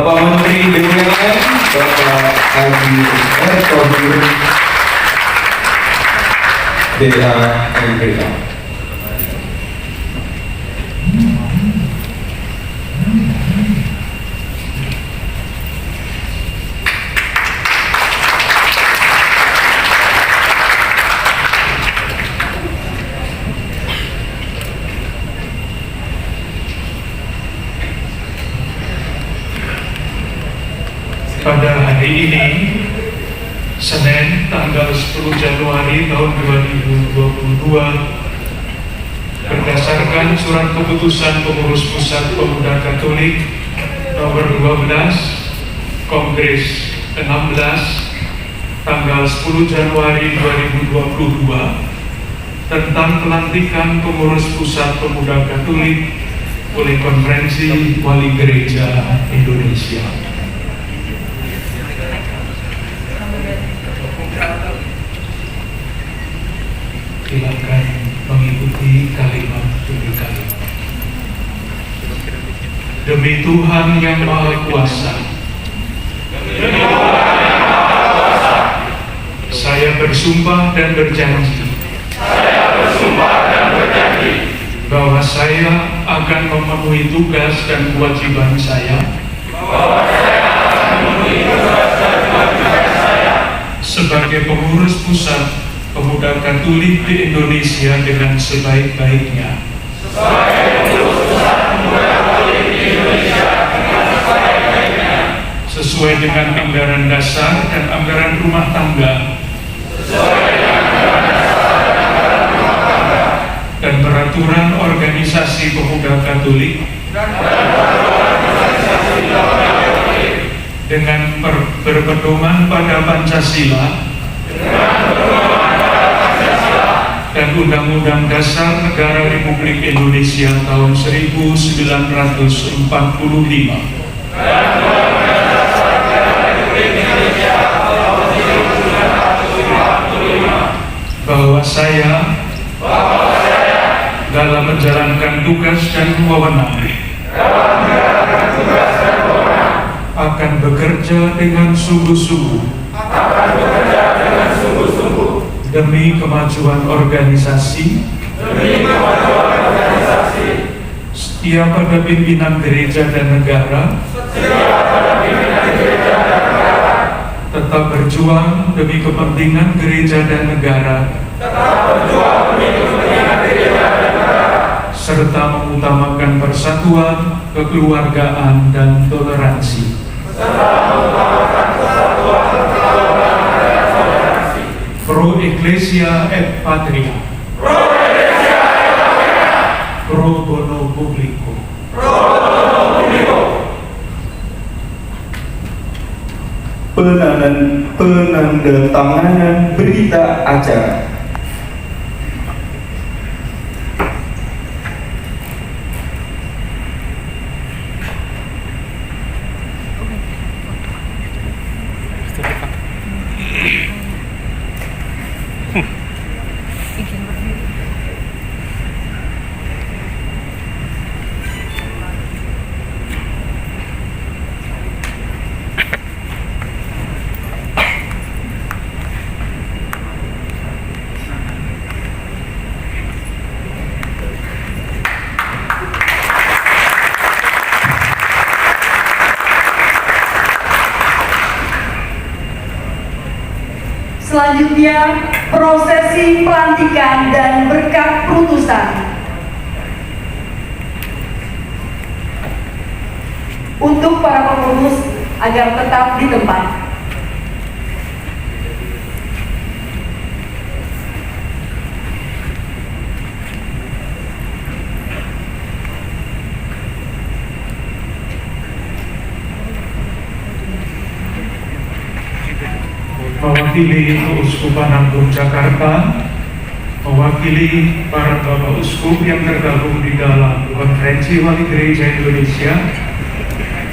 Bapak Menteri BUMN, Bapak Haji Erick Thohir, DA-MPK. Pada hari ini, Senin tanggal 10 Januari tahun 2022, berdasarkan surat keputusan Pengurus Pusat Pemuda Katolik nomor 12 Kongres 16 tanggal 10 Januari 2022 tentang pelantikan Pengurus Pusat Pemuda Katolik oleh Konferensi Wali Gereja Indonesia. Silakan mengikuti kalimat demi kalimat. Demi Tuhan yang Maha Kuasa, saya bersumpah dan berjanji bahwa saya akan memenuhi tugas dan kewajiban saya sebagai pengurus pusat Pemuda Katolik di Indonesia dengan sebaik-baiknya. Sesuai dengan anggaran dasar dan anggaran rumah tangga. Dan peraturan organisasi Pemuda Katolik. Dengan berpedoman pada Pancasila. Dan Undang-Undang Dasar Negara Republik Indonesia tahun 1945. Bahwa saya dalam menjalankan tugas dan wewenang akan bekerja dengan sungguh-sungguh demi kemajuan organisasi, setia pada pimpinan gereja dan negara, tetap berjuang demi kepentingan gereja dan negara, serta mengutamakan persatuan, kekeluargaan, dan toleransi. Pro Ecclesia et Patria, Pro Bono Publico. Penandatanganan berita acara. Selanjutnya, prosesi pelantikan dan berkat putusan. Untuk para pengurus agar tetap di tempat. Mewakili Keuskupan Agung Jakarta, mewakili para Bapak Uskup yang tergabung di dalam Konferensi Wali Gereja Indonesia,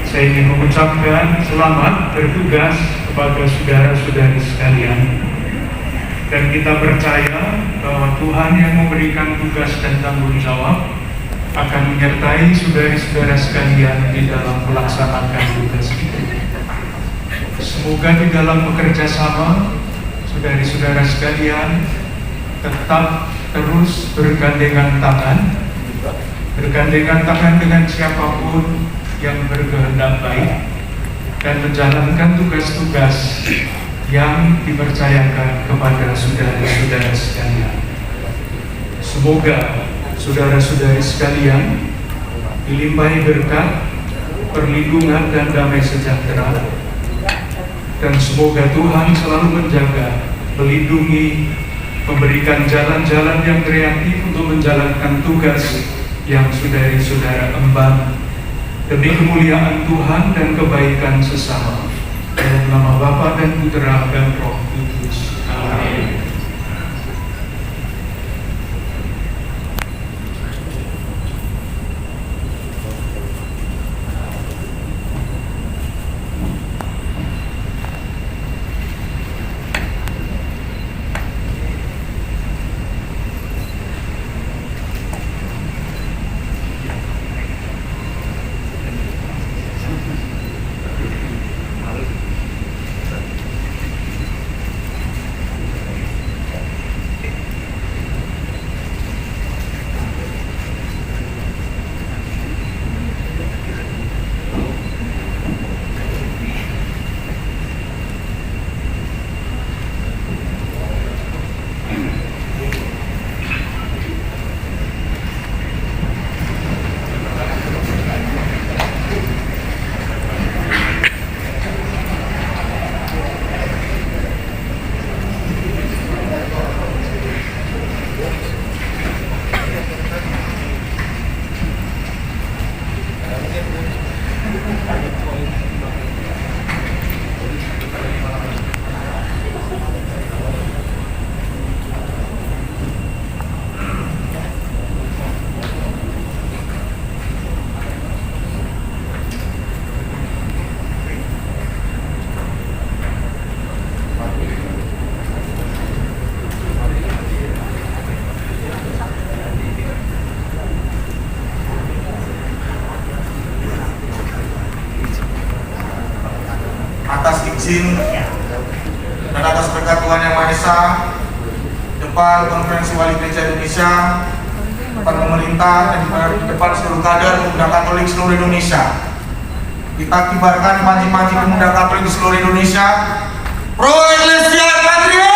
saya ingin mengucapkan selamat bertugas kepada saudara-saudari sekalian. Dan kita percaya bahwa Tuhan yang memberikan tugas dan tanggung jawab akan menyertai saudara-saudara sekalian di dalam melaksanakan tugas itu. Semoga di dalam bekerja sama, saudara-saudara sekalian tetap terus bergandengan tangan dengan siapapun yang berkehendak baik dan menjalankan tugas-tugas yang dipercayakan kepada saudara-saudara sekalian. Semoga saudara-saudari sekalian dilimpahi berkat, perlindungan dan damai sejahtera, dan semoga Tuhan selalu menjaga, melindungi, memberikan jalan-jalan yang kreatif untuk menjalankan tugas yang saudara-saudara emban demi kemuliaan Tuhan dan kebaikan sesama. Dalam nama Bapa dan Putra dan Roh Kudus. Amin. Atas izin dan atas berkat Tuhan Yang Maha Esa, depan Konferensi Wali Gereja Indonesia, depan pemerintah, dan di depan seluruh kader pemuda Katolik seluruh Indonesia, kita kibarkan panji-panji pemuda Katolik di seluruh Indonesia. Pro Ecclesia Patria!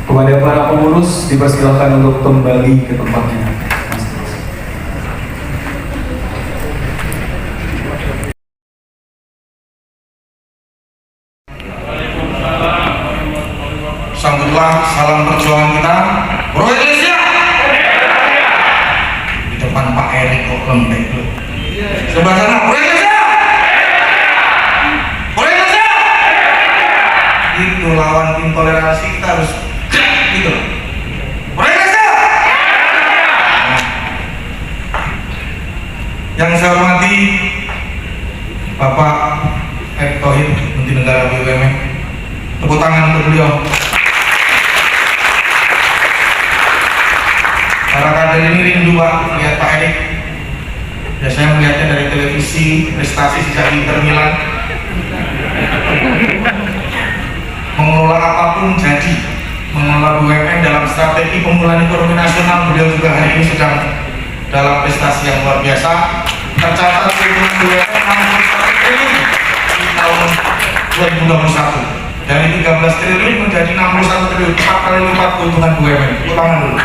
Kepada para pengurus dipersilakan untuk kembali ke tempatnya. Sambutlah salam perjuangan kita, Pro Ecclesia. Di depan Pak Erik kok lembek dulu. Sebelah sana, Pro Ecclesia. Pro Ecclesia. Itu lawan intoleransi, kita harus gitu. Pro Ecclesia. Yang saya hormati Bapak Erick Thohir, Menteri Negara BUMN. Tepuk tangan tangan untuk beliau. Para kader ini rindu Pak melihat Pak Erik. Biasanya melihatnya dari televisi, prestasi sejak di Inter Milan. Mengelola apapun jadi, mengelola BUMN dalam strategi pemulihan ekonomi nasional. Beliau juga hari ini sedang dalam prestasi yang luar biasa. Tercatat keuntungan BUMN 61 triliun di tahun 2021. Dari 13 triliun menjadi 61 triliun, 4 kali lipat keuntungan BUMN. Tepuk tangan dulu.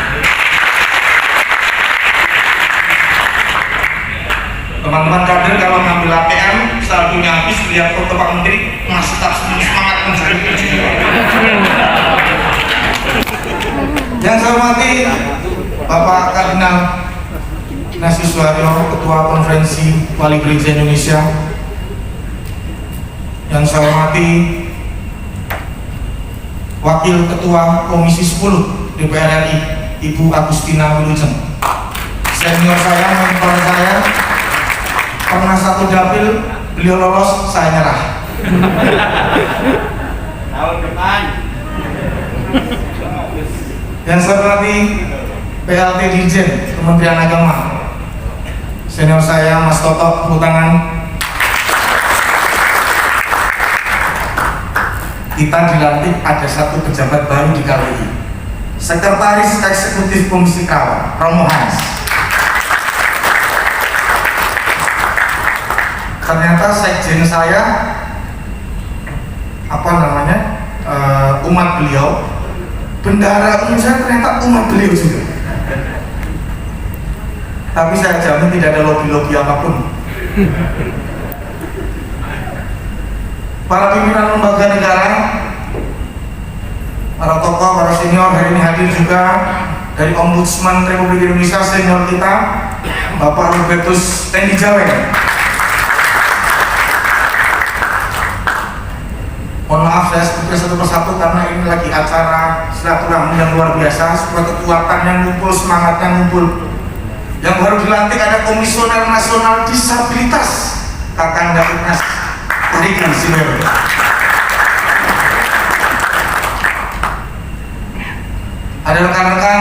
Teman-teman kader kalau ngambil ATM saldonya habis, lihat foto Pak Menteri masih tak semangat mencari rezeki. Yang saya hormati Bapak Kardinal Ignatius Suharyo, Ketua Konferensi Wali Gereja Indonesia. Yang saya hormati Wakil Ketua Komisi 10 DPR RI Ibu Agustina Wilujeng. Senior saya, mentor saya, pernah satu dapil, beliau lolos, saya nyerah. Tahun depan. Yang saya hormati PLT Dirjen Kementerian Agama, senior saya Mas Toto, tepuk tangan. Kita dilantik ada satu pejabat baru di KPI, Sekretaris Eksekutif Komisi Kawal, Romo Hans. Ternyata sekjen saya umat beliau, bendahara umum saya ternyata umat beliau juga. Tapi saya jamin tidak ada lobby-lobby apapun. Para pimpinan lembaga negara, para tokoh, para senior hari ini hadir juga. Dari Ombudsman Republik Indonesia senior kita, Bapak Robertus Tendi Jawen. Mohon maaf saya sebutkan satu persatu karena ini lagi acara silaturahmi yang luar biasa, supaya kekuatan yang ngumpul, semangat yang ngumpul. Yang baru dilantik ada Komisioner Nasional Disabilitas Kakanda Ignas Tarikan Simer. Ada rekan-rekan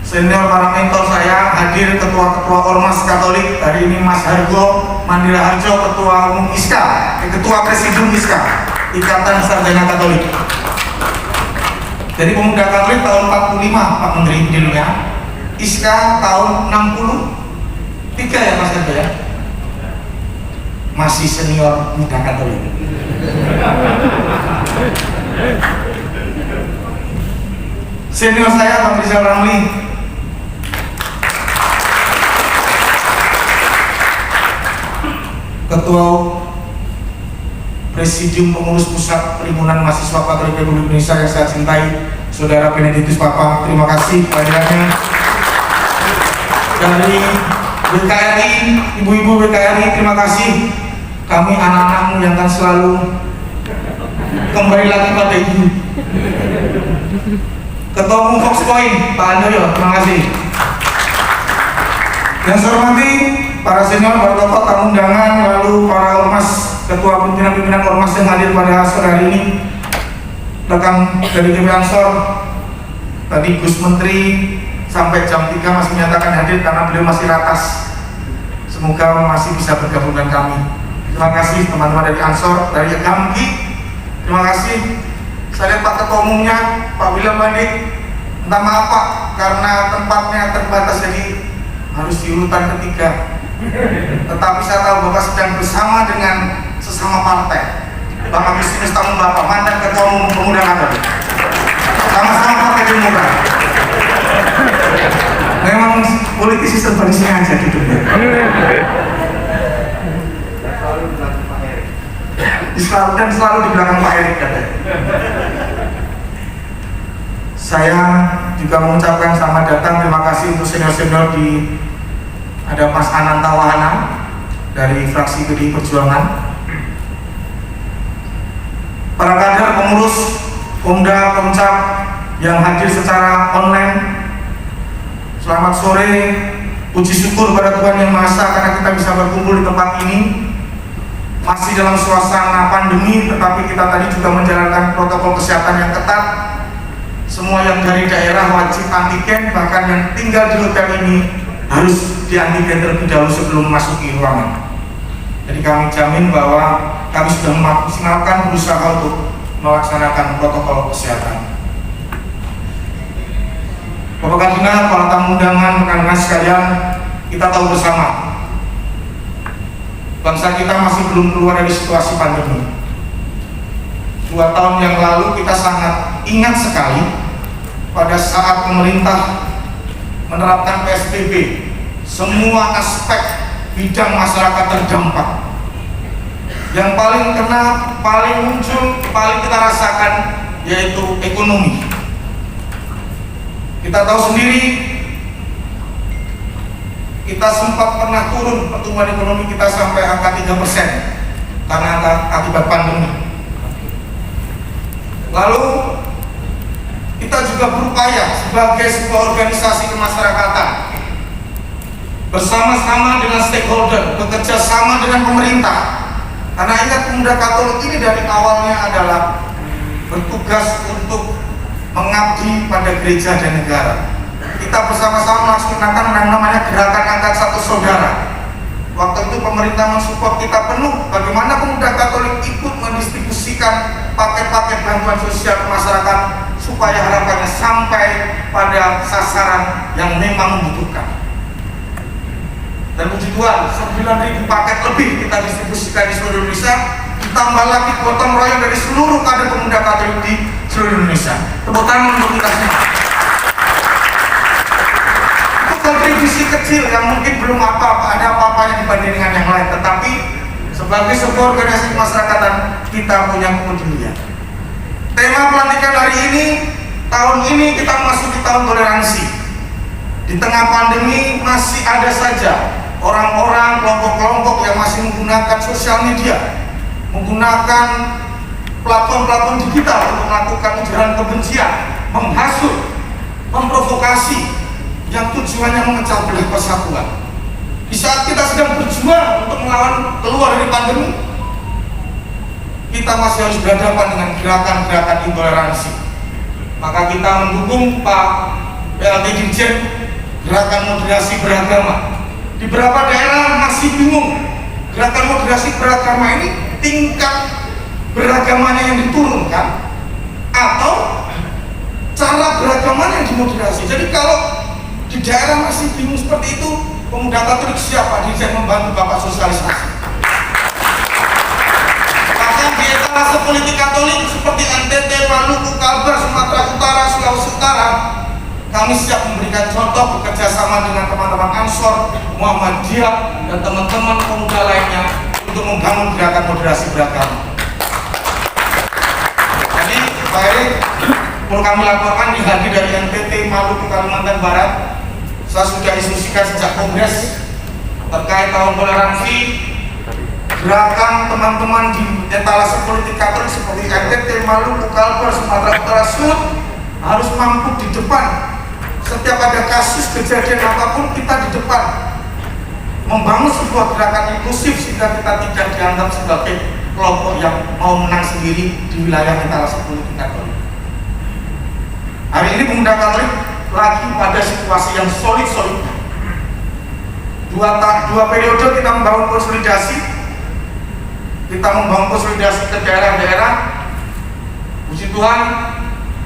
senior para mentor saya hadir, ketua-ketua Ormas Katolik hari ini Mas Hargo Mandira Harjo, Ketua Umum ISKA, Ketua Presidium ISKA, Ikatan Sarjana Katolik. Jadi pemuda Katolik tahun 45 Pak Menteri dulunya, ISKA tahun 63 ya Mas Harjo ya. Masih senior muda Katolik. Senior saya Bang Rizal Ramli, Ketua Presidium Pengurus Pusat Perhimpunan Mahasiswa Katolik Republik Indonesia yang saya cintai, Saudara Benedictus Papa, terima kasih kehadirannya. Dari BKRI, ibu-ibu BKRI, terima kasih. Kami anak-anakmu yang akan selalu kembali lagi pada ibu. Ketua Umum Fox Point, Pak Andoyo, terima kasih. Yang saya hormati para senior, para tokoh tamu undangan, lalu para ormas, ketua pimpinan-pimpinan ormas yang hadir pada sore hari ini, rekan dari GP Ansor, tadi Gus Menteri sampai jam 3 masih menyatakan hadir karena beliau masih ratas. Semoga masih bisa bergabung dengan kami. Terima kasih teman-teman dari Ansor, dari Gamki, terima kasih. Saya lihat Pak Ketua Umumnya, Pak William Bandik, entah maaf Pak, karena tempatnya terbatas jadi harus di urutan ketiga. Tetapi saya tahu Bapak sedang bersama dengan sesama partai. Bapak Agustinus tamu Bapak, mantan Ketua Umum Pemuda Katolik. Sama-sama Partai Demokrat. Memang politisi serba di sini aja gitu ya. Dan selalu di belakang Pak Erik katanya. Saya juga mengucapkan selamat datang, terima kasih untuk senior-senior di ada Mas Ananta Wahana dari fraksi PDI Perjuangan, para kader pengurus Pomda Pemcap yang hadir secara online. Selamat sore, puji syukur pada Tuhan Yang Maha Esa karena kita bisa berkumpul di tempat ini. masih dalam suasana pandemi, tetapi kita tadi juga menjalankan protokol kesehatan yang ketat. Semua yang dari daerah wajib antigen, bahkan yang tinggal di hotel ini harus di antigen terlebih dahulu sebelum memasuki ruangan. Jadi kami jamin bahwa kami sudah memaksimalkan berusaha untuk melaksanakan protokol kesehatan. Bapak Kadina, para tamu undangan, rekan-rekan sekalian, kita tahu bersama bangsa kita masih belum keluar dari situasi pandemi. 2 tahun yang lalu kita sangat ingat sekali pada saat pemerintah menerapkan PSBB, semua aspek bidang masyarakat terdampak. Yang paling kena, paling muncul, paling kita rasakan yaitu ekonomi. Kita tahu sendiri, kita sempat pernah turun pertumbuhan ekonomi kita sampai angka 3% karena akibat pandemi. Lalu kita juga berupaya sebagai sebuah organisasi kemasyarakatan bersama-sama dengan stakeholder, bekerja sama dengan pemerintah. Karena ingat, Pemuda Katolik ini dari awalnya adalah bertugas untuk mengabdi pada gereja dan negara. Kita bersama-sama melaksanakan yang namanya Gerakan Angkat Satu Saudara. Waktu itu pemerintah mensupport kita penuh bagaimana Pemuda Katolik ikut mendistribusikan paket-paket bantuan sosial ke masyarakat supaya harapannya sampai pada sasaran yang memang membutuhkan. Dan puji Tuhan, 9.000 paket lebih kita distribusikan di seluruh Indonesia, ditambah lagi gotong royong dari seluruh kader Pemuda Katolik di seluruh Indonesia. Tepuk tangan untuk kita semua. Itu kontribusi kecil yang mungkin belum ada apa-apanya dibanding dengan yang lain, tetapi sebagai sebuah organisasi kemasyarakatan kita punya kepedulian. Tema pelantikan hari ini, tahun ini kita masuk di tahun toleransi. Di tengah pandemi masih ada saja orang-orang, kelompok-kelompok yang masih menggunakan sosial media, menggunakan platform-platform digital untuk melakukan ujaran kebencian, menghasut, memprovokasi, yang tujuannya memecah belah persatuan. Di saat kita sedang berjuang untuk melawan keluar dari pandemi, kita masih harus berhadapan dengan gerakan-gerakan intoleransi. Maka kita mendukung Pak PLT Dirjen Gerakan Moderasi Beragama. Di beberapa daerah masih bingung, gerakan moderasi beragama ini tingkat beragamanya yang diturunkan atau cara beragamanya yang dimoderasi. Jadi kalau di daerah masih bingung seperti itu, Pemuda Katolik siapa? Dirjen membantu Bapak sosialisasi. Bahkan di etalase politik Katolik seperti NTT, Maluku, Kalbar, Sumatera Utara, Sulawesi Utara, kami siap memberikan contoh bekerja sama dengan teman-teman Ansor, Muhammadiyah, dan teman-teman pemuda lainnya untuk membangun gerakan moderasi beragama. Jadi, baik, perlu kami laporkan di hari dari NTT, Maluku, Kalimantan Barat, saya sudah instruksikan sejak kongres terkait tahun toleransi, gerakan teman-teman di etalase politik Katolik seperti NTT, Maluku, Kalbar, Sumatera Utara, Sud harus mampu di depan. Setiap ada kasus kejadian apapun, kita di depan membangun sebuah gerakan inklusif sehingga kita tidak dianggap sebagai kelompok yang mau menang sendiri di wilayah etalase politik Katolik. Hari ini Pemuda Katolik lagi pada situasi yang solid. Dua periode kita membangun konsolidasi, ke daerah-daerah. Puji Tuhan,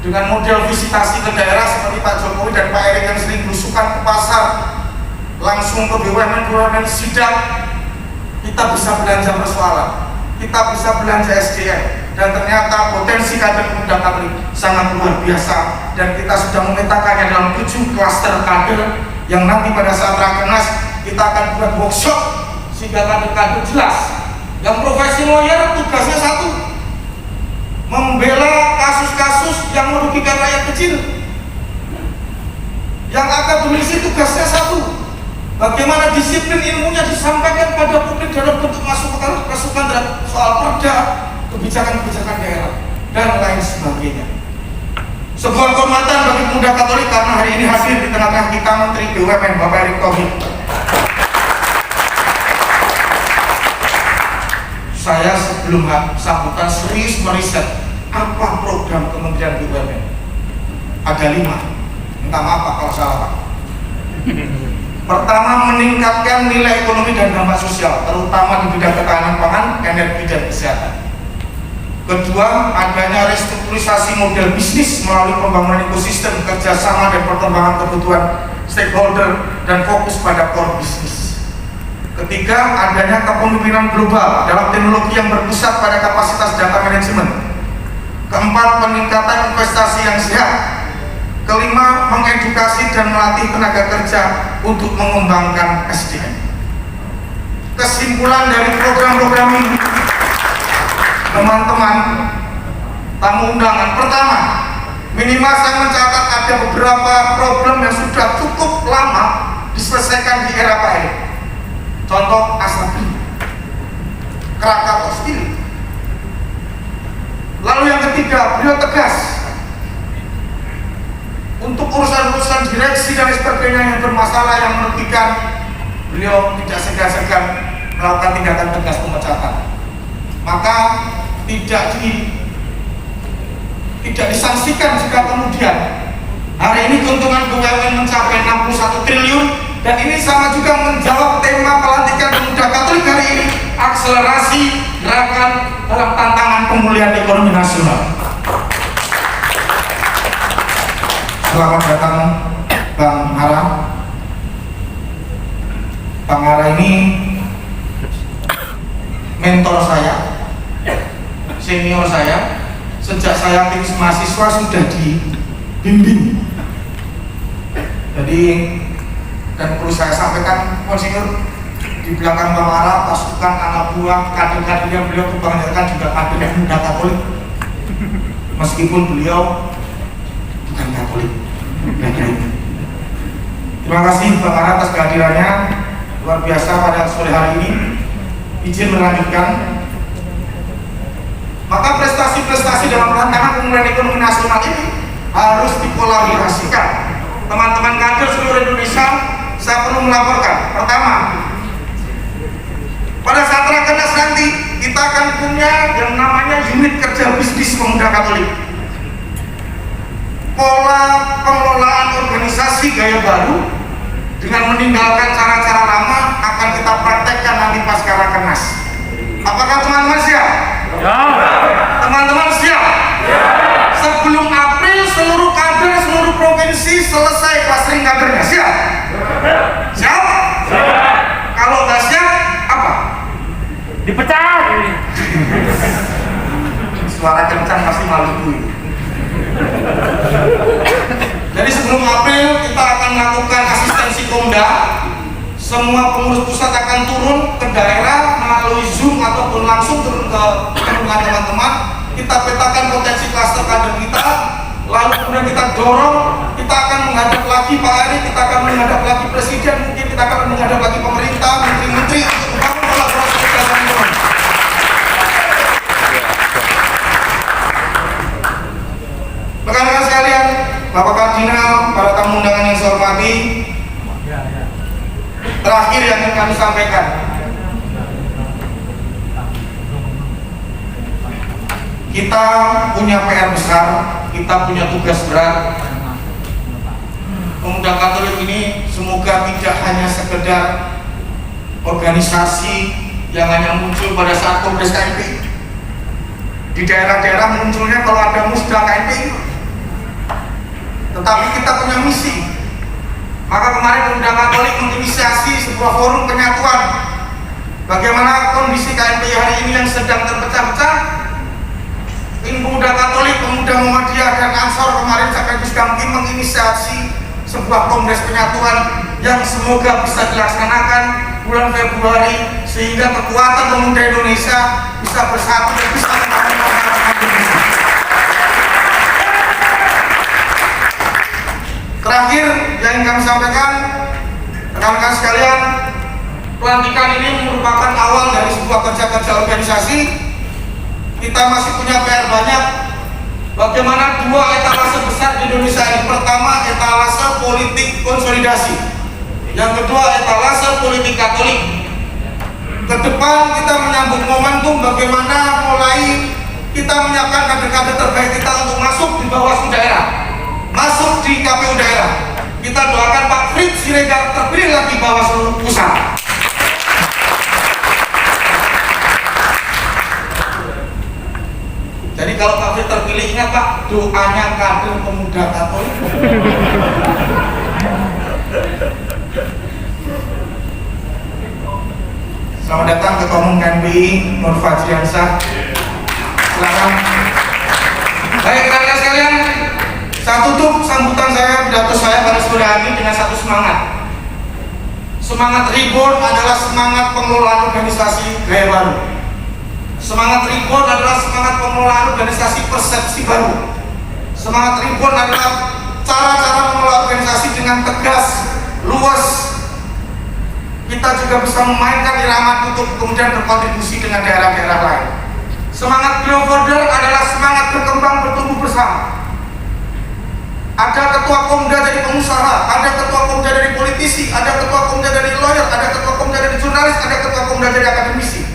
dengan model visitasi ke daerah seperti Pak Jokowi dan Pak Erik yang sering berusukan ke pasar, langsung ke BUMN sidak, kita bisa belanja persoalan, kita bisa belanja SDM, dan ternyata potensi kader Pemuda Katolik sangat luar biasa, dan kita sudah memetakannya dalam 7 klaster kader yang nanti pada saat Rakernas kita akan buat workshop sehingga kader-kader jelas. Yang profesi lawyer tugasnya satu, membela kasus-kasus yang merugikan rakyat kecil. Yang akademisi tugasnya satu, bagaimana disiplin ilmunya disampaikan pada publik dalam bentuk masukan soal perda, kebijakan-kebijakan daerah, dan lain sebagainya. Sebuah kehormatan bagi Pemuda Katolik karena hari ini hadir di tengah-tengah kita Menteri BUMN Bapak Erick Thohir. saya sebelum sambutan serius meriset apa program Kementerian BUMN. Ada 5, minta maaf Pak kalau salah Pak. Pertama, meningkatkan nilai ekonomi dan dampak sosial, terutama di bidang ketahanan pangan, energi, dan kesehatan. Kedua, adanya restrukturisasi model bisnis melalui pembangunan ekosistem, kerjasama dan perkembangan kebutuhan stakeholder dan fokus pada core bisnis. Ketiga, adanya kepemimpinan global dalam teknologi yang berpusat pada kapasitas data manajemen. Keempat, peningkatan investasi yang sehat. Kelima, mengedukasi dan melatih tenaga kerja untuk mengembangkan SDM. Kesimpulan dari program-program ini, teman-teman tamu undangan, pertama, minimal saya mencatat ada beberapa problem yang sudah cukup lama diselesaikan di era Pak Erick. Contoh Asabri, Krakatau Steel. Lalu yang ketiga, beliau tegas untuk urusan-urusan direksi dan sebagainya yang bermasalah, yang merugikan, beliau tidak segan-segan melakukan tindakan tegas pemecatan. Maka tidak disanksikan jika kemudian hari ini keuntungan BUMN mencapai 61 triliun, dan ini sama juga menjawab tema pelantikan pemuda Katolik hari ini, akselerasi gerakan dalam tantangan pemulihan ekonomi nasional. Selamat datang Bang Ara. Bang Ara ini mentor saya, senior saya. Sejak saya aktif mahasiswa sudah dibimbing. Jadi, dan perlu saya sampaikan, konsinyur, di belakang Bang Ara, pasukan anak buah, kader-kadernya beliau kebanyakan juga kader muda Katolik. Meskipun beliau bukan Katolik. Terima kasih Bang Ara atas kehadirannya luar biasa pada sore hari ini. Izin melanjutkan. Maka prestasi-prestasi dalam rancangan pemulihan ekonomi nasional ini harus dikolaborasikan. Teman-teman kader seluruh Indonesia, saya perlu melaporkan. Pertama, pada saat Rakernas nanti kita akan punya yang namanya unit kerja bisnis pemuda Katolik. Pola pengelolaan organisasi gaya baru dengan meninggalkan cara-cara lama akan kita praktekkan nanti pasca Rakernas. Apakah teman-teman siap? Ya. Teman-teman siap? Ya. Sebelum April seluruh kader seluruh provinsi selesai clustering kadernya. Siap? Ya. Siap? Siap. Kalau nggak siap, apa? Dipecat. Suara kencang pasti malu gue. Jadi sebelum April kita akan melakukan asistensi Komda. Semua pengurus pusat akan turun ke daerah melalui Zoom ataupun langsung turun ke teman-teman. Kita petakan potensi klaster kader kita, lalu kemudian kita dorong. Kita akan menghadap lagi Pak Erick, kita akan menghadap lagi Presiden, mungkin kita akan menghadap lagi pemerintah, menteri-menteri untuk membangun kolaborasi kerjasama ekonomi. Rekan-rekan sekalian, Bapak Kardinal, para tamu undangan yang saya hormati, terakhir yang ingin kami sampaikan, kita punya PR besar, kita punya tugas berat. Pemuda Katolik ini semoga tidak hanya sekedar organisasi yang hanya muncul pada saat Kongres KNPI. Di daerah-daerah munculnya kalau ada musda KNPI, tetapi kita punya misi. Maka kemarin Pemuda Katolik menginisiasi sebuah forum penyatuan. Bagaimana kondisi KNPI hari ini yang sedang terpecah-pecah. Tim Pemuda Katolik, Pemuda Muhammadiyah dan Ansor kemarin Sekaligus Kamki menginisiasi sebuah kongres penyatuan yang semoga bisa dilaksanakan bulan Februari sehingga kekuatan pemuda Indonesia bisa bersatu dan bisa membangun Indonesia. Terakhir yang ingin kami sampaikan, rekan-rekan sekalian, pelantikan ini merupakan awal dari sebuah kerja-kerja organisasi. Kita masih punya PR banyak. Bagaimana dua etalase besar di Indonesia ini? Pertama, etalase politik konsolidasi. Yang kedua, etalase politik Katolik. Ke depan kita menyambut momentum bagaimana mulai kita menyiapkan kader-kader terbaik kita untuk masuk di Bawaslu daerah, masuk di KPU daerah. Kita doakan Pak Fritz Siregar terpilih lagi Bawaslu pusat. Jadi kalau Pak Fritz terpilih, ingat Pak, doanya kader pemuda Katolik. Selamat datang Ketua Umum KMPI Nur Fajriansyah. Silakan. Baik rekan-rekan sekalian, saya tutup sambutan saya, pidato saya pada sore hari dengan satu semangat. Semangat Reborn adalah semangat pengelolaan organisasi gaya baru. Semangat Reborn adalah semangat pengelolaan organisasi persepsi baru. Semangat Reborn adalah cara-cara mengelola organisasi dengan tegas, luas. Kita juga bisa memainkan irama untuk kemudian berkontribusi dengan daerah-daerah lain. Semangat Grow Border adalah semangat berkembang bertumbuh bersama. Ada ketua Komda dari pengusaha, ada ketua Komda dari politisi, ada ketua Komda dari lawyer, ada ketua Komda dari jurnalis, ada ketua Komda dari akademisi.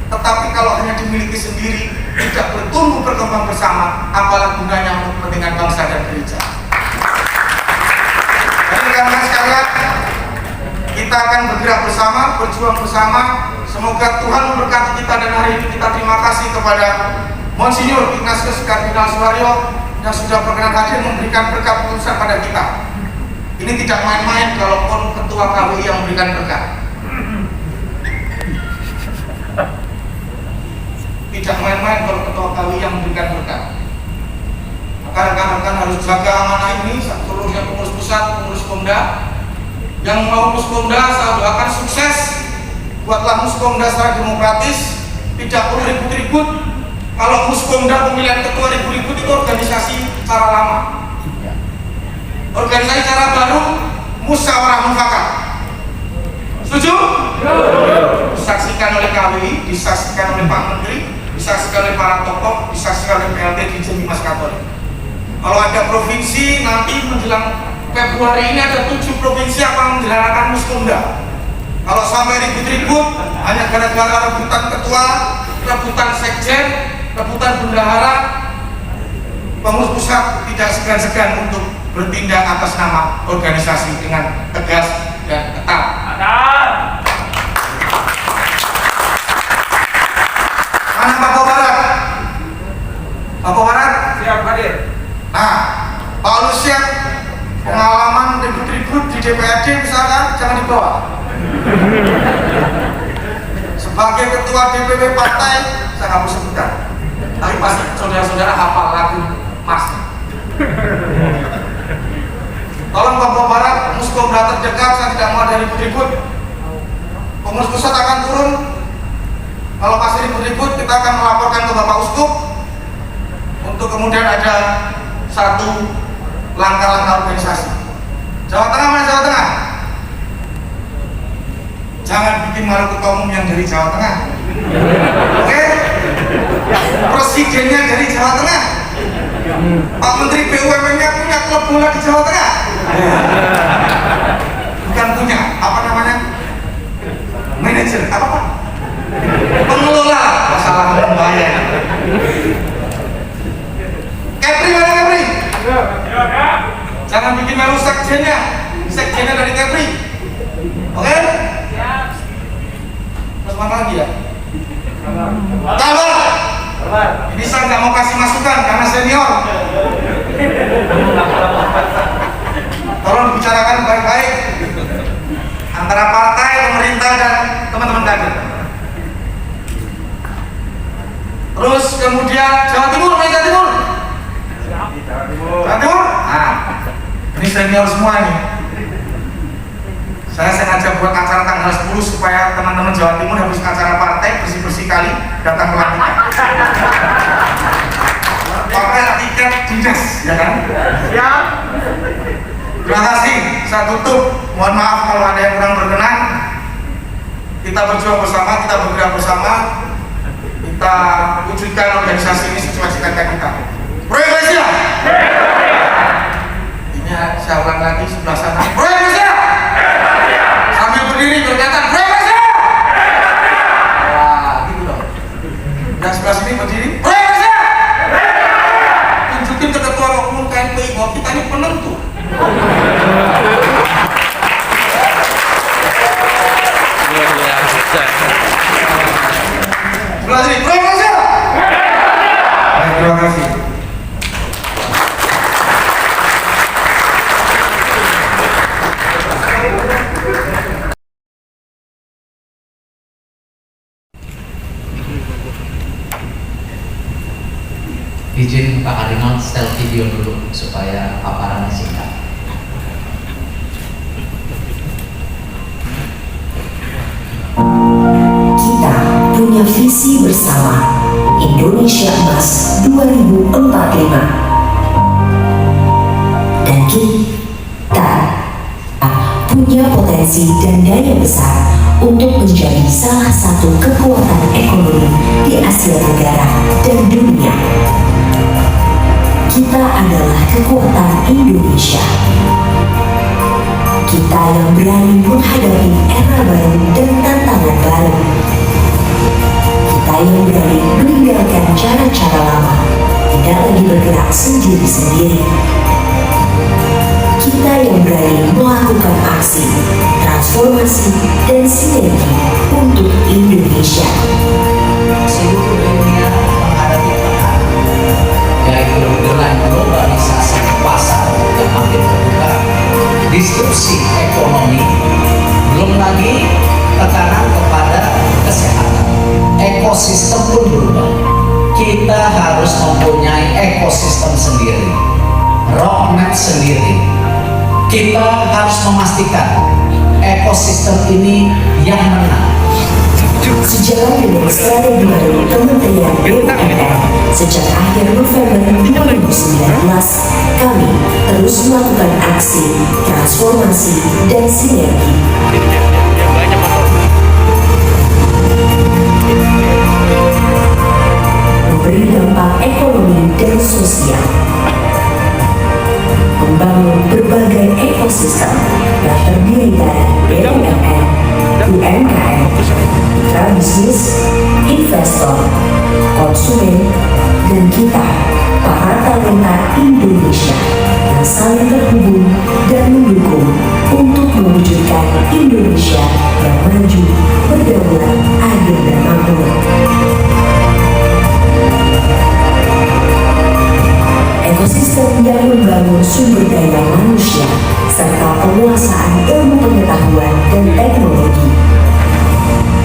Tetapi kalau hanya dimiliki sendiri, tidak bertumbuh berkembang bersama, apalah gunanya untuk kepentingan bangsa dan gereja. Jadi karena sekalian, kita akan bergerak bersama, berjuang bersama. Semoga Tuhan memberkati kita, dan hari ini kita terima kasih kepada Monsinyur Ignatius Kardinal Suharyo yang sudah berkenan hadir memberikan berkat khusus pada kita. Ini tidak main-main kalaupun Ketua KWI yang memberikan berkat. Tidak main-main kalau Ketua KWI yang memberikan berkat. Maka rekan-rekan harus jaga amanah ini, seluruhnya pengurus pusat, pengurus Komda. Yang mau Muskomda saya doakan sukses. Buatlah Muskomda secara demokratis, tidak perlu ribut-ribut. Kalau Muskomda pemilihan ketua ribut-ribut itu organisasi cara lama. Organisasi cara baru, musyawarah mufakat. Setuju? Disaksikan oleh KWI, disaksikan oleh Pak Menteri, disaksikan oleh para tokoh, disaksikan oleh PLT Dirjen Bimas Katolik. Kalau ada provinsi nanti menjelang Februari ini ada 7 provinsi akan menyelenggarakan Muskomda. Kalau sampai ribut-ribut hanya gara-gara rebutan ketua, rebutan sekjen, rebutan bendahara, pengurus pusat tidak segan-segan untuk bertindak atas nama organisasi dengan tegas dan ketat. Mana Papua Barat? Papua Barat? Siap hadir. Nah, Pak Lu siap. Pengalaman ribut-ribut di DPRD misalkan jangan dibawa. Sebagai ketua DPP partai saya nggak mau sebutkan, tapi pasti saudara-saudara hafal lagu Mas. Tolong Papua Barat, Muskomda terdekat, saya tidak mau ada ribut-ribut. Pengurus pusat akan turun. Kalau masih ribut-ribut, kita akan melaporkan ke Bapak Uskup untuk kemudian ada satu langkah-langkah organisasi. Jawa Tengah mana Jawa Tengah? Jangan bikin malu ketua umum yang dari Jawa Tengah. Oke? Presidennya dari Jawa Tengah. Pak Menteri BUMN-nya punya klub bola di Jawa Tengah. Bukan punya, apa namanya? Manajer, apa Pak? Pengelola, masalah membayar. Kepri mana Kepri? Jangan bikin malu sekjennya dari Kepri. Oke? Terus mana lagi ya? Kabar. Ini saya nggak mau kasih masukan karena senior. Tolong dibicarakan baik-baik antara partai, pemerintah, dan teman-teman kader. Terus kemudian Jawa Timur, Jawa Timur. Jawa Timur? Nah, ini senior semua nih. Saya sengaja buat acara tanggal 10 supaya teman-teman Jawa Timur habis acara partai bersih-bersih kali datang pelantikan. Pakai tiket dinas, ya kan? Ya. Terima kasih. Saya tutup. Mohon maaf kalau ada yang kurang berkenan. Kita berjuang bersama, kita bergerak bersama, kita wujudkan organisasi ini sesuai cita-cita kita. Proyek Malaysia. Ini saya ulang lagi sebelah sana. Proyek Malaysia. Sambil berdiri berkata, Proyek Malaysia. kasih. Izin Pak Kardinal setel video dulu supaya paparannya singkat. Kita punya visi bersama Indonesia Emas 2045 dan kita punya potensi dan daya besar untuk menjadi salah satu kekuatan ekonomi di Asia Tenggara dan dunia. Kita adalah kekuatan Indonesia. Kita yang berani menghadapi era baru dan tantangan baru. Kita yang berani meninggalkan cara-cara lama, tidak lagi bergerak sendiri-sendiri. Kita yang berani melakukan aksi, transformasi, dan sinergi untuk Indonesia. Seluruh dunia menghadapi tantangan, yaitu dengan globalisasi pasar yang makin terbuka, disrupsi ekonomi, belum lagi tekanan kepada kesehatan. Ekosistem pun berubah. Kita harus mempunyai ekosistem sendiri, roadmap sendiri. Kita harus memastikan ekosistem ini yang menang. Sejalan dengan strategi baru Kementerian BUMN sejak akhir November 2019, kami terus melakukan aksi, transformasi, dan sinergi. Memberi dampak ekonomi dan sosial. Membangun berbagai ekosistem yang terdiri dari BUMN, UMKM, mitra bisnis, investor, konsumen, dan kita, para talenta Indonesia yang saling terhubung dan mendukung untuk mewujudkan Indonesia yang maju, berdaulat, adil, dan makmur. Ekosistem yang membangun sumber daya manusia serta penguasaan ilmu pengetahuan dan teknologi.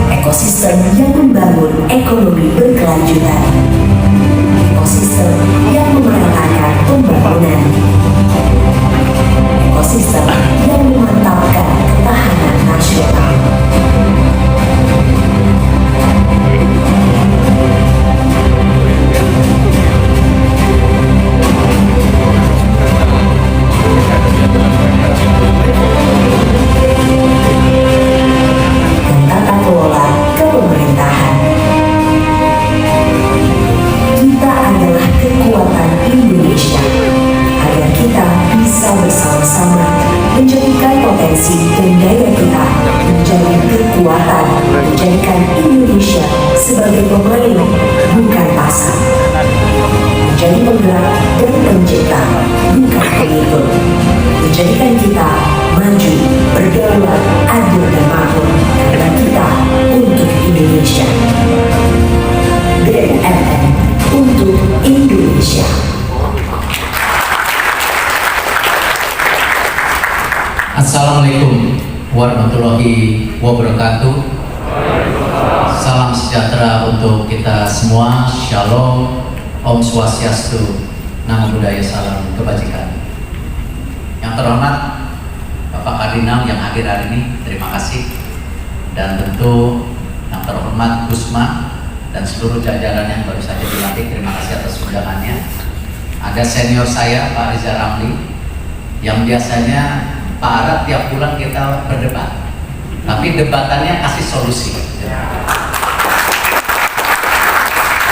Ekosistem yang membangun ekonomi berkelanjutan. Ekosistem yang memeratakan pembangunan. Ekosistem yang memantapkan ketahanan nasional. Dan tata kelola kepemerintahan. Kita adalah kekuatan Indonesia agar kita bisa bersama-sama menjadikan potensi dan daya kita menjadi kekuatan, menjadikan Indonesia sebagai pemain bukan pasar, menjadi penggerak dan pencipta bukan pengikut, menjadikan kita maju, berdaulat, adil, dan makmur karena kita untuk Indonesia. BUMN untuk Indonesia. Assalamualaikum warahmatullahi wabarakatuh. Salam sejahtera untuk kita semua. Shalom, Om Swastiastu, Namo Buddhaya, salam kebajikan. Yang terhormat Bapak Kardinal yang hadir hari ini, terima kasih. Dan tentu yang terhormat Gusma dan seluruh jajaran yang baru saja dilantik, terima kasih atas undangannya. Ada senior saya Pak Riza Ramli yang biasanya Pak Arad tiap bulan kita berdebat, tapi debatannya kasih solusi.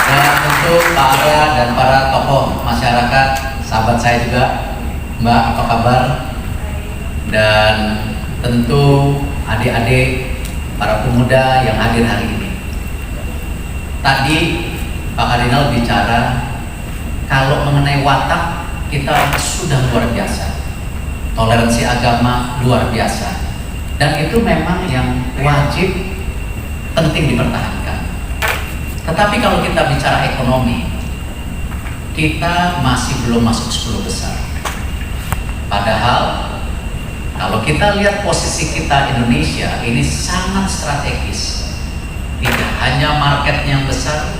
Dan tentu Pak Arad dan para tokoh masyarakat, sahabat saya juga, Mbak, apa kabar? Dan tentu adik-adik, para pemuda yang hadir hari ini. Tadi Pak Kardinal bicara kalau mengenai watak kita sudah luar biasa, toleransi agama luar biasa, dan itu memang yang wajib penting dipertahankan. Tetapi kalau kita bicara ekonomi, kita masih belum masuk 10 besar. Padahal kalau kita lihat posisi kita Indonesia ini sangat strategis. Tidak hanya marketnya yang besar,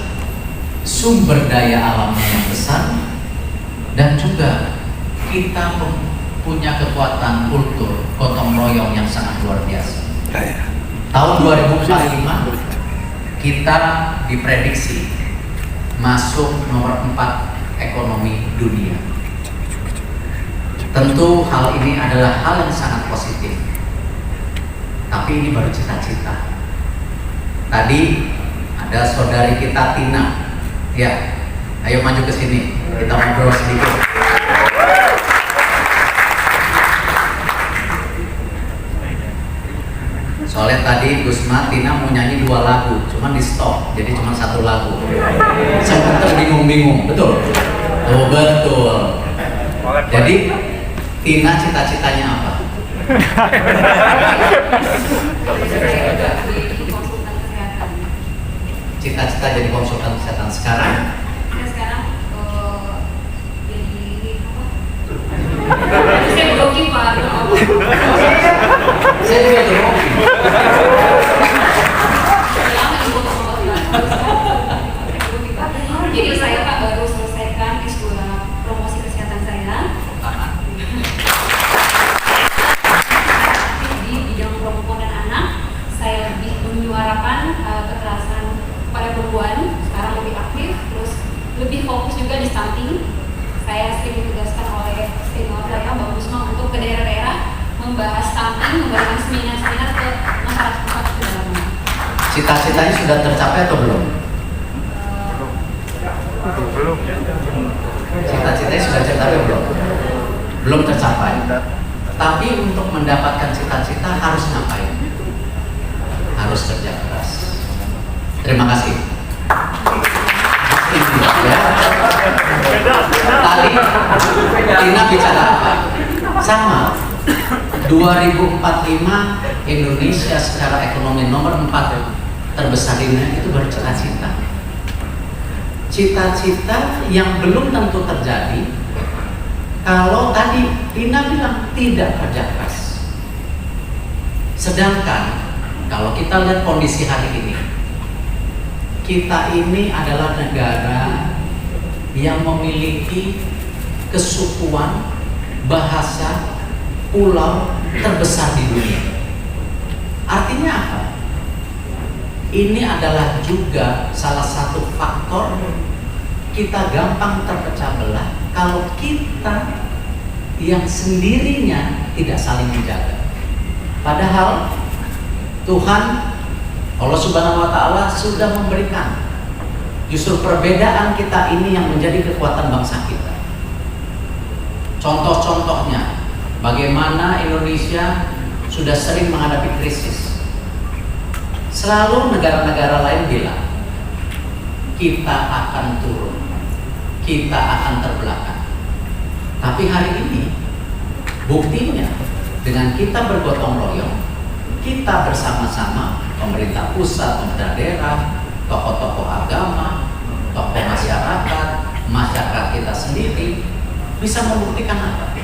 sumber daya alamnya yang besar, dan juga kita punya kekuatan kultur gotong royong yang sangat luar biasa. Tahun 2045 kita diprediksi masuk nomor 4 ekonomi dunia. Tentu hal ini adalah hal yang sangat positif. Tapi ini baru cita-cita. Tadi ada saudari kita Tina. Ya, ayo maju ke sini. Kita ngobrol sedikit. Soalnya tadi Gusma, Tina mau nyanyi 2 lagu, cuman di stop, jadi cuma 1 lagu. Saya terbingung-bingung, betul? Oh betul. Jadi Tina cita-citanya apa? Cita-cita jadi konsultan kesehatan sekarang? Sekarang jadi apa? Saya blogging Pak. Saya juga grogi. Jadi saya Pak baru selesaikan S2 promosi kesehatan saya di bidang perempuan dan anak. Saya lebih menyuarakan kekerasan pada perempuan, sekarang lebih aktif, terus lebih fokus juga di stunting. Saya sering ditugaskan oleh senior saya Mbak Gusma untuk ke daerah-daerah membahas stunting, memberikan seminar-seminar ke masyarakat pedalaman. Cita-citanya sudah tercapai atau belum? Belum. Cita-citanya sudah tercapai belum? Belum tercapai. Tapi untuk mendapatkan cita-cita harus ngapain? Harus kerja keras. Terima kasih. Ya. Tadi Tina bicara apa? Sama. 2045 Indonesia secara ekonomi nomor 4 terbesar di dunia itu baru cita-cita. Cita-cita yang belum tentu terjadi kalau tadi Tina bilang tidak kerja keras. Sedangkan kalau kita lihat kondisi hari ini, kita ini adalah negara yang memiliki kesukuan, bahasa, pulau terbesar di dunia. Artinya apa? Ini adalah juga salah satu faktor kita gampang terpecah belah kalau kita yang sendirinya tidak saling menjaga. Padahal Tuhan Allah Subhanahu wa Ta'ala sudah memberikan justru perbedaan kita ini yang menjadi kekuatan bangsa kita. Contoh-contohnya, bagaimana Indonesia sudah sering menghadapi krisis. Selalu negara-negara lain bilang, kita akan turun, kita akan terbelakang. Tapi hari ini, buktinya dengan kita bergotong royong, kita bersama-sama, pemerintah pusat, pemerintah daerah, tokoh-tokoh agama, tokoh masyarakat kita sendiri, bisa membuktikan apa?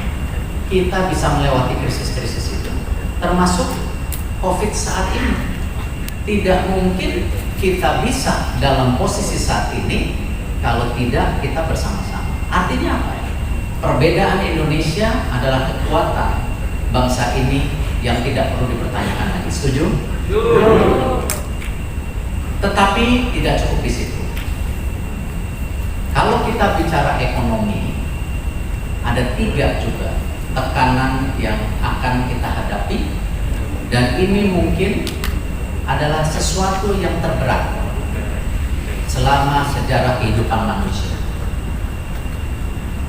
Kita bisa melewati krisis-krisis itu, termasuk COVID saat ini. Tidak mungkin kita bisa dalam posisi saat ini kalau tidak kita bersama-sama. Artinya apa? Perbedaan Indonesia adalah kekuatan bangsa ini yang tidak perlu dipertanyakan lagi. Setuju? Tetapi tidak cukup di situ. Kalau kita bicara ekonomi, ada 3 juga tekanan yang akan kita hadapi, dan ini mungkin adalah sesuatu yang terberat selama sejarah kehidupan manusia.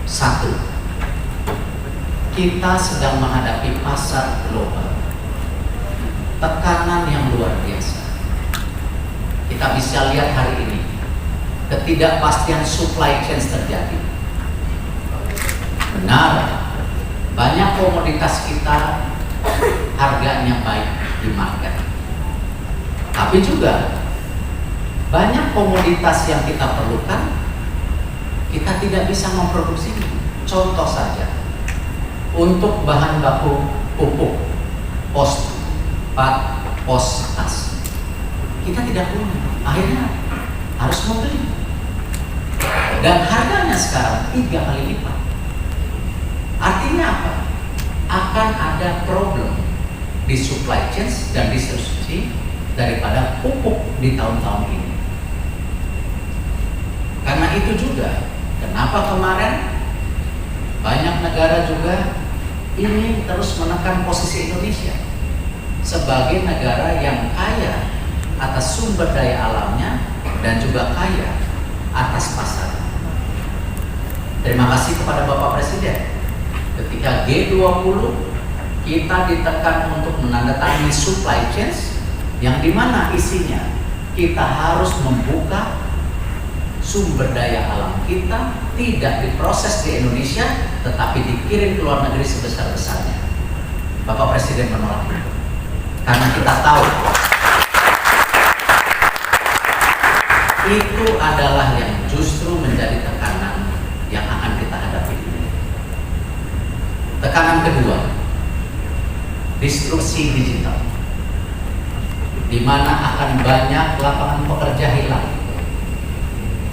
1, kita sedang menghadapi pasar global, tekanan yang luar biasa. Kita bisa lihat hari ini ketidakpastian supply chain terjadi. Benar, banyak komoditas kita harganya baik di market, tapi juga banyak komoditas yang kita perlukan kita tidak bisa memproduksi. Contoh saja, untuk bahan baku pupuk, fosfat, potas, kita tidak punya. Akhirnya harus membeli. Dan harganya sekarang 3 kali lipat. Artinya apa? Akan ada problem di supply chain dan distribusi daripada pupuk di tahun-tahun ini. Karena itu juga, kenapa kemarin banyak negara juga ingin terus menekan posisi Indonesia sebagai negara yang kaya atas sumber daya alamnya dan juga kaya atas pasar. Terima kasih kepada Bapak Presiden. Ketika G20 kita ditekan untuk menandatangani supply chains yang dimana isinya kita harus membuka sumber daya alam kita tidak diproses di Indonesia tetapi dikirim ke luar negeri sebesar-besarnya. Bapak Presiden menolak itu karena kita tahu itu adalah yang justru menjadi tekanan yang akan kita hadapi. Tekanan kedua, disrupsi digital, di mana akan banyak lapangan pekerja hilang,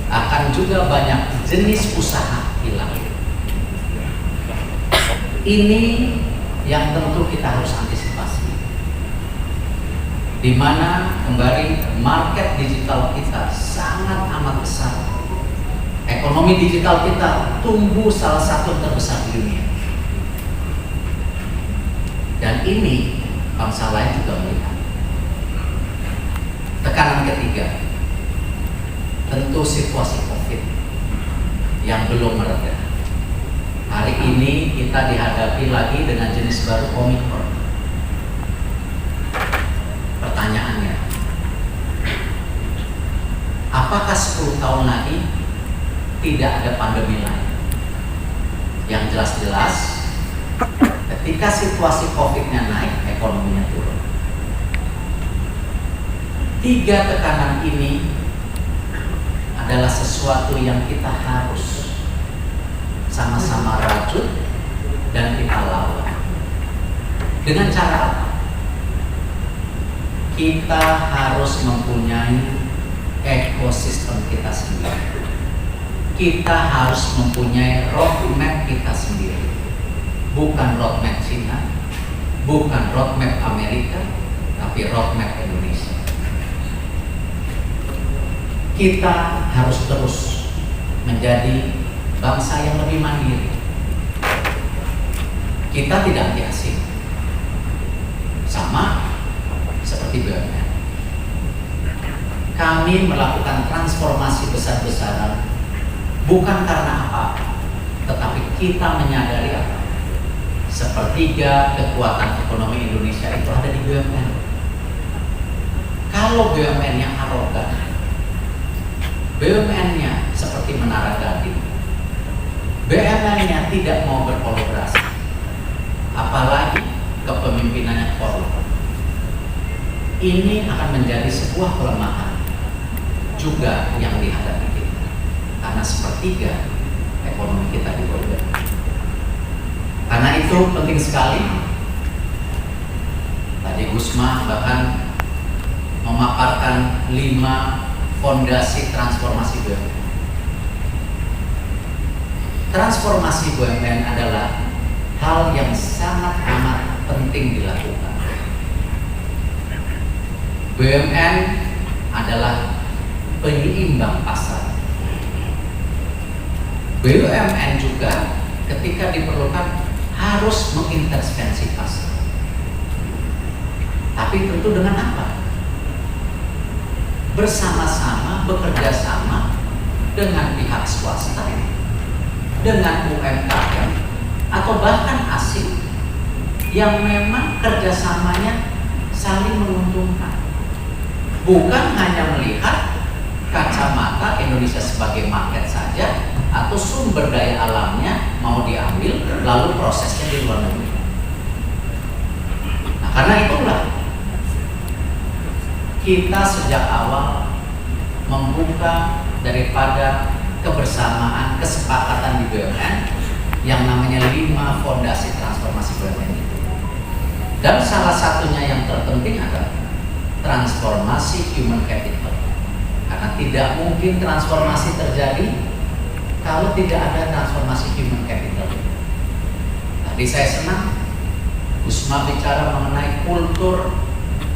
akan juga banyak jenis usaha hilang. Ini yang tentu kita harus antisipasi, di mana kembali market digital kita sangat amat besar. Ekonomi digital kita tumbuh salah satu terbesar di dunia. Dan ini bangsa lain juga melihat. Tekanan ketiga, tentu situasi COVID yang belum mereda. Hari ini kita dihadapi lagi dengan jenis baru Omicron. Pertanyaannya, apakah 10 tahun lagi tidak ada pandemi lain? Yang jelas-jelas ketika situasi COVID-nya naik, ekonominya turun. 3 tekanan ini adalah sesuatu yang kita harus sama-sama rajut dan kita lawan. Dengan cara apa? Kita harus mempunyai ekosistem kita sendiri. Kita harus mempunyai roadmap kita sendiri. Bukan roadmap Cina, bukan roadmap Amerika, tapi roadmap Indonesia. Kita harus terus menjadi bangsa yang lebih mandiri. Kita tidak anti asing, sama seperti BUMN. Kami melakukan transformasi besar-besaran bukan karena apa, tetapi kita menyadari apa? Sepertiga kekuatan ekonomi Indonesia itu ada di BUMN. Kalau BUMN-nya arogan, BUMN-nya seperti Menara Gading, BUMN-nya tidak mau berkolaborasi, apalagi kepemimpinannya korup, ini akan menjadi sebuah kelemahan juga yang dihadapi kita, karena sepertiga ekonomi kita digoda. Karena itu penting sekali. Tadi Gusma bahkan memaparkan 5 fondasi transformasi BUMN. Transformasi BUMN adalah hal yang sangat amat penting dilakukan. BUMN adalah penyeimbang pasar. BUMN juga ketika diperlukan harus mengintervensi pasar. Tapi tentu dengan apa? Bersama-sama, bekerja sama dengan pihak swasta, dengan UMKM, atau bahkan asing yang memang kerjasamanya saling menguntungkan. Bukan hanya melihat kacamata Indonesia sebagai market saja, atau sumber daya alamnya mau diambil lalu prosesnya di luar negeri. Nah, karena itulah kita sejak awal membuka daripada kebersamaan, kesepakatan yang namanya 5 fondasi transformasi BUMN itu. Dan salah satunya yang terpenting adalah transformasi human capital. Karena tidak mungkin transformasi terjadi kalau tidak ada transformasi human capital. Tadi saya senang Gusma bicara mengenai kultur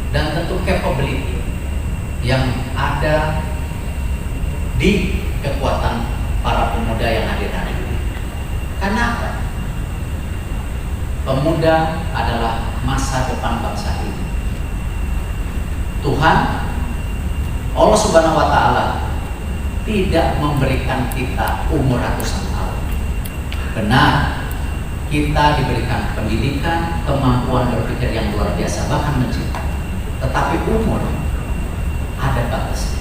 dan tentu capability yang ada di kekuatan para pemuda yang hadir hari ini. Karena apa? Pemuda adalah masa depan bangsa ini. Tuhan Allah Subhanahu wa Ta'ala tidak memberikan kita umur ratusan tahun. Benar, kita diberikan pendidikan, kemampuan berpikir yang luar biasa, bahkan mencipta. Tetapi umur ada batasnya.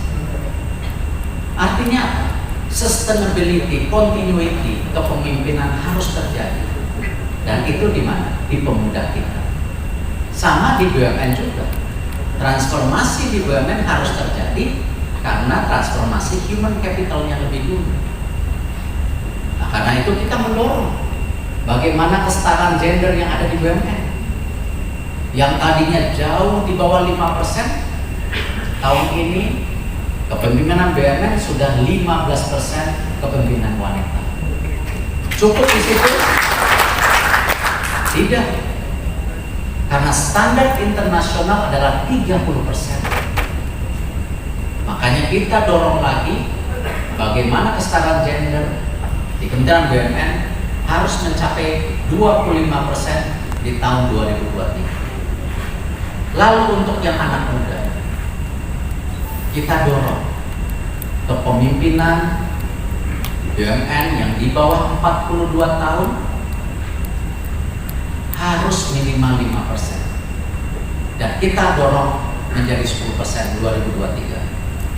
Artinya apa? Sustainability, continuity, kepemimpinan harus terjadi. Dan itu di mana? Di pemuda kita. Sama di BUMN juga. Transformasi di BUMN harus terjadi karena transformasi human capitalnya lebih dulu. Nah, karena itu kita mendorong bagaimana kesetaraan gender yang ada di BUMN. Yang tadinya jauh di bawah 5%, tahun ini kepemimpinan BUMN sudah 15% kepemimpinan wanita. Cukup di situ? Tidak. Karena standar internasional adalah 30%. Makanya kita dorong lagi bagaimana kesetaraan gender di Kementerian BUMN harus mencapai 25% di tahun 2023. Lalu untuk yang anak muda, kita dorong kepemimpinan BUMN yang di bawah 42 tahun harus minimal 5%. Dan kita dorong menjadi 10% 2023.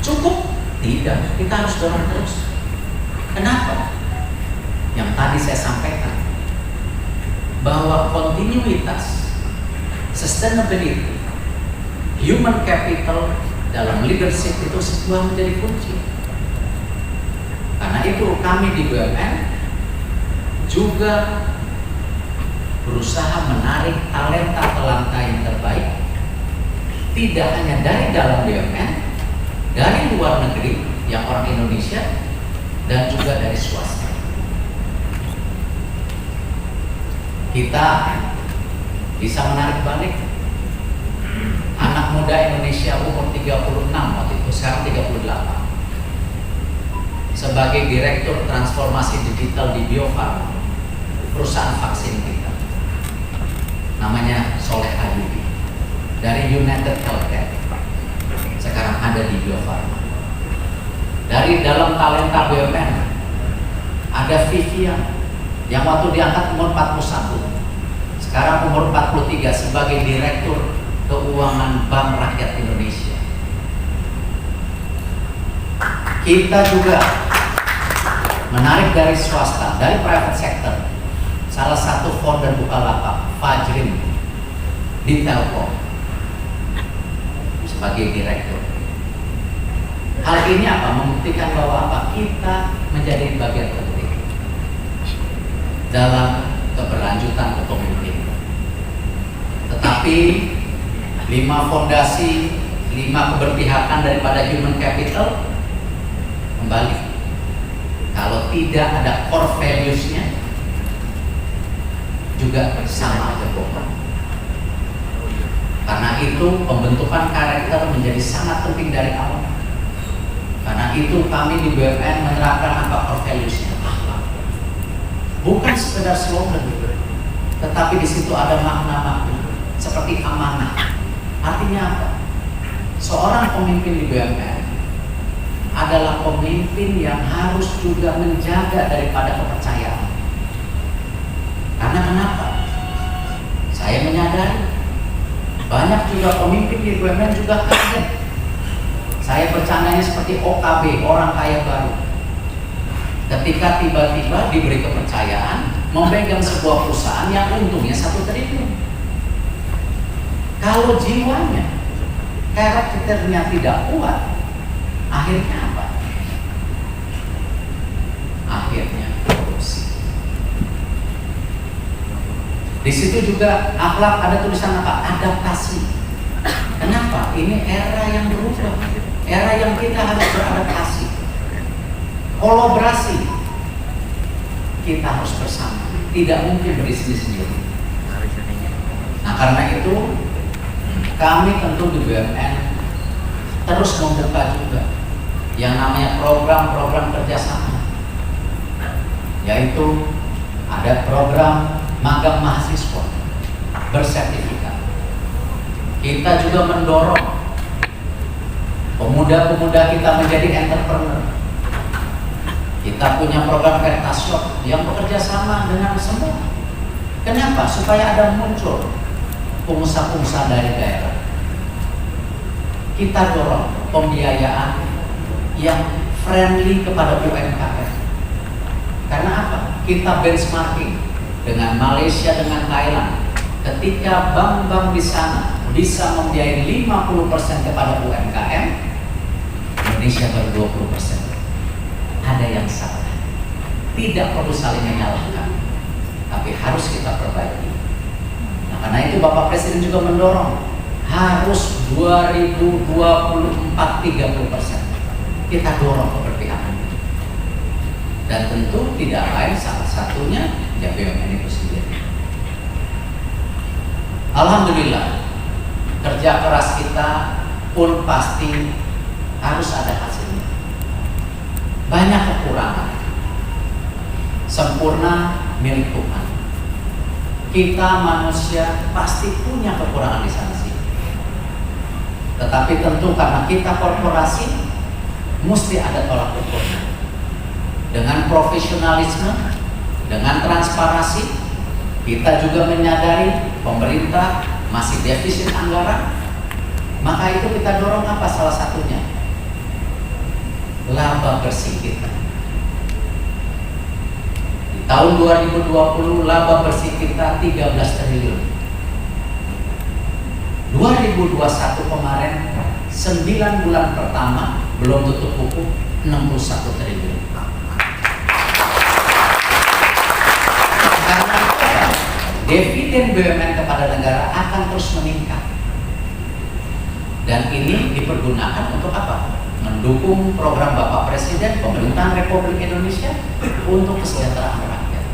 Cukup? Tidak, kita harus dorong terus. Kenapa? Yang tadi saya sampaikan bahwa kontinuitas, sustainability, human capital dalam leadership itu sebuah menjadi kunci. Karena itu kami di BUMN juga berusaha menarik talenta yang terbaik, tidak hanya dari dalam BUMN, dari luar negeri yang orang Indonesia, dan juga dari swasta. Kita bisa menarik balik anak muda Indonesia umur 36 waktu itu, sekarang 38, sebagai Direktur Transformasi Digital di Bio Farma, perusahaan vaksin kita. Namanya Soleh Ayubi dari United Healthcare, sekarang ada di Bio Farma. Dari dalam talenta BUMN ada Vivian yang waktu diangkat umur 41, sekarang umur 43 sebagai Direktur Keuangan Bank Rakyat Indonesia. Kita juga menarik dari swasta, dari private sector. Salah satu founder Bukalapak, Fajrin di Telkom sebagai direktur. Hal ini apa? Membuktikan bahwa apa? Kita menjadi bagian penting dalam keberlanjutan kepemimpinan. Tetapi 5 fondasi, 5 keberpihakan daripada human capital kembali. Kalau tidak ada core values-nya juga sama aja bohong. Karena itu pembentukan karakter menjadi sangat penting dari awal. Karena itu kami di BUMN menerapkan apa core values-nya. Bukan sekedar slogan, tetapi di situ ada makna-makna seperti amanah. Artinya apa? Seorang pemimpin di BUMN adalah pemimpin yang harus juga menjaga daripada kepercayaan. Karena kenapa? Saya menyadari banyak juga pemimpin di BUMN juga kaget. Saya bercandanya seperti OKB, orang kaya baru. Ketika tiba-tiba diberi kepercayaan memegang sebuah perusahaan yang untungnya 1 triliun. Kalau jiwanya, karakternya tidak kuat, akhirnya apa? Akhirnya korupsi. Di situ juga akhlak ada tulisan apa? Adaptasi. Kenapa? Ini era yang berubah, era yang kita harus beradaptasi, kolaborasi. Kita harus bersama, tidak mungkin berdiri sendiri. Nah, karena itu kami tentu di BUMN terus membuka juga yang namanya program-program kerjasama, yaitu ada program magang mahasiswa bersertifikat. Kita juga mendorong pemuda-pemuda kita menjadi entrepreneur. Kita punya program Pertashop yang bekerja sama dengan semua. Kenapa? Supaya ada muncul pengusaha-pengusaha dari daerah. Kita dorong pembiayaan yang friendly kepada UMKM. Karena apa? Kita benchmarking dengan Malaysia, dengan Thailand. Ketika bank-bank di sana bisa membiayai 50% kepada UMKM, Indonesia baru 20%. Ada yang salah. Tidak perlu saling menyalahkan, tapi harus kita perbaiki. Nah, karena itu Bapak Presiden juga mendorong harus 2024 30%. Kita dorong keberpihakan itu. Dan tentu tidak lain salah satunya ya BUMN itu sendiri. Alhamdulillah, kerja keras kita pun pasti harus ada hasilnya. Banyak kekurangan, sempurna milik Tuhan. Kita manusia pasti punya kekurangan di sana sini. Tetapi tentu karena kita korporasi, mesti ada tolak ukurnya. Dengan profesionalisme, dengan transparansi, kita juga menyadari pemerintah masih defisit anggaran. Maka itu kita dorong apa salah satunya? Laba bersih kita. Di tahun 2020 laba bersih kita 13 triliun. 2021 kemarin 9 bulan pertama belum tutup buku 61 triliun. Karena dividen BUMN kepada negara akan terus meningkat. Dan ini dipergunakan untuk apa? Mendukung program Bapak Presiden Pemerintahan Republik Indonesia untuk kesejahteraan rakyat.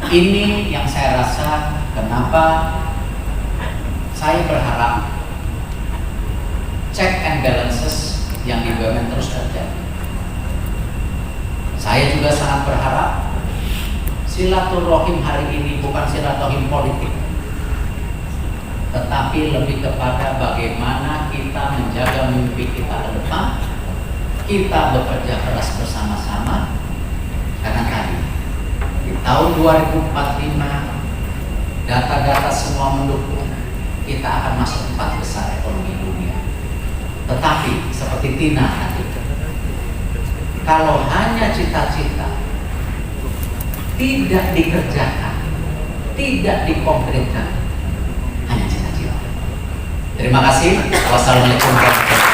Ini yang saya rasa kenapa saya berharap check and balances yang di BUMN terus terjadi. Saya juga sangat berharap silaturahim hari ini bukan silaturahim politik, tetapi lebih kepada bagaimana kita menjaga mimpi kita ke depan. Kita bekerja keras bersama-sama, karena tadi di tahun 2045 data-data semua mendukung kita akan masuk 4 besar ekonomi dunia. Tetapi seperti Tina tadi, kalau hanya cita-cita tidak dikerjakan, tidak dikonkretkan, hanya cita-cita. Terima kasih. Wassalamualaikum warahmatullahi wabarakatuh.